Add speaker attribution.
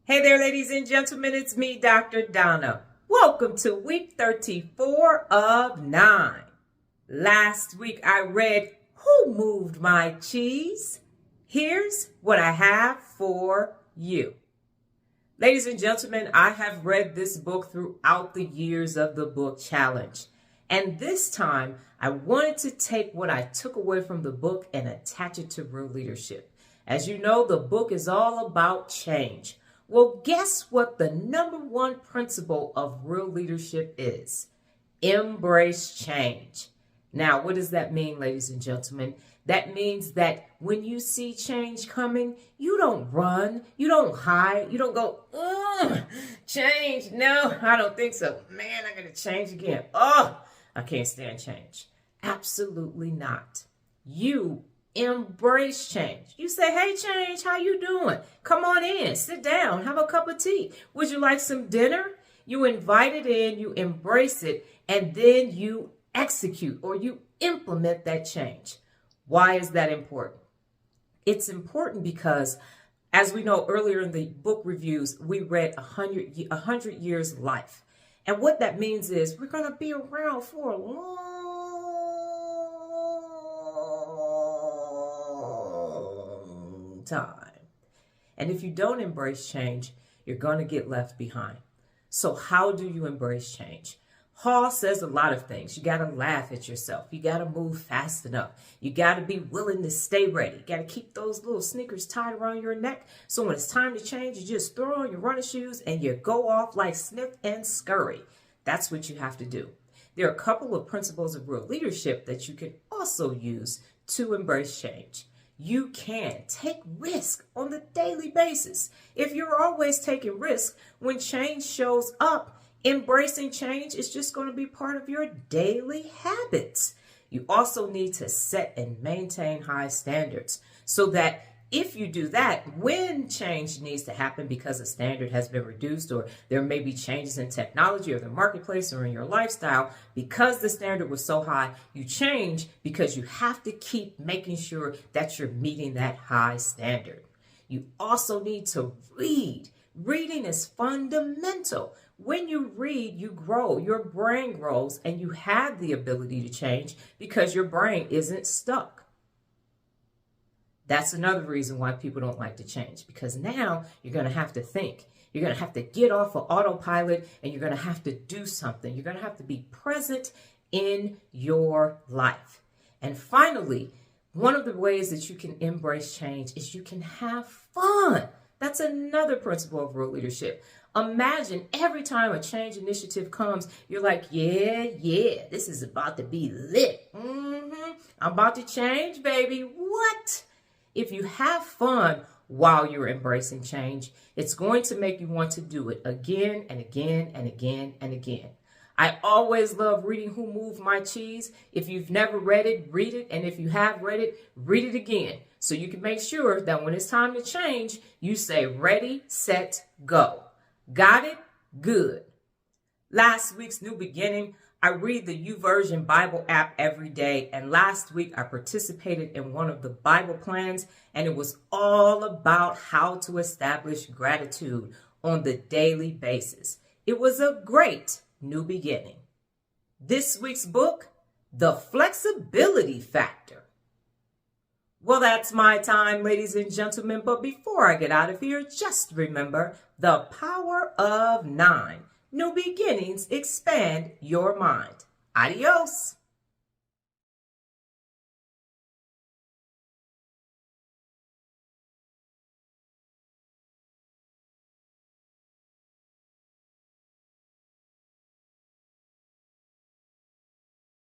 Speaker 1: Hey there, ladies and gentlemen, it's me, Dr. Donna. Welcome to week 34 of 9. Last week I read Who Moved My Cheese? Here's what I have for you. Ladies and gentlemen, I have read this book throughout the years of the book challenge. And this time, I wanted to take what I took away from the book and attach it to real leadership. As you know, the book is all about change. Well, guess what the number one principle of real leadership is? Embrace change. Now, what does that mean, ladies and gentlemen? That means that when you see change coming, you don't run, you don't hide, you don't go, change. No, I don't think so. Man, I'm going to change again. I can't stand change. Absolutely not. You embrace change. You say, hey, change, how you doing? Come on in, sit down, have a cup of tea. Would you like some dinner? You invite it in, you embrace it, and then you execute or you implement that change. Why is that important? It's important because, as we know earlier in the book reviews, we read 100 years life. And what that means is we're going to be around for a long time. And if you don't embrace change, you're going to get left behind. So how do you embrace change? Hall says a lot of things. You got to laugh at yourself. You got to move fast enough. You got to be willing to stay ready. You got to keep those little sneakers tied around your neck. So when it's time to change, you just throw on your running shoes and you go off like Sniff and Scurry. That's what you have to do. There are a couple of principles of real leadership that you can also use to embrace change. You can take risk on the daily basis. If you're always taking risk, when change shows up, embracing change is just going to be part of your daily habits. You also need to set and maintain high standards so that if you do that, when change needs to happen because a standard has been reduced or there may be changes in technology or the marketplace or in your lifestyle, because the standard was so high, you change because you have to keep making sure that you're meeting that high standard. You also need to read. Reading is fundamental. When you read, you grow, your brain grows, and you have the ability to change because your brain isn't stuck. That's another reason why people don't like to change, because now you're going to have to think. You're going to have to get off of autopilot and you're going to have to do something. You're going to have to be present in your life. And finally, one of the ways that you can embrace change is you can have fun. That's another principle of real leadership. Imagine every time a change initiative comes, you're like, yeah, this is about to be lit. I'm about to change, baby. What? If you have fun while you're embracing change, it's going to make you want to do it again and again and again and again. I always love reading Who Moved My Cheese. If you've never read it, read it. And if you have read it again. So you can make sure that when it's time to change, you say ready, set, go. Got it? Good. Last week's new beginning, I read the YouVersion Bible app every day. And last week I participated in one of the Bible plans, and it was all about how to establish gratitude on the daily basis. It was a great new beginning. This week's book, The Flexibility Factor. Well, that's my time, ladies and gentlemen. But before I get out of here, just remember the power of 9. New beginnings expand your mind. Adios.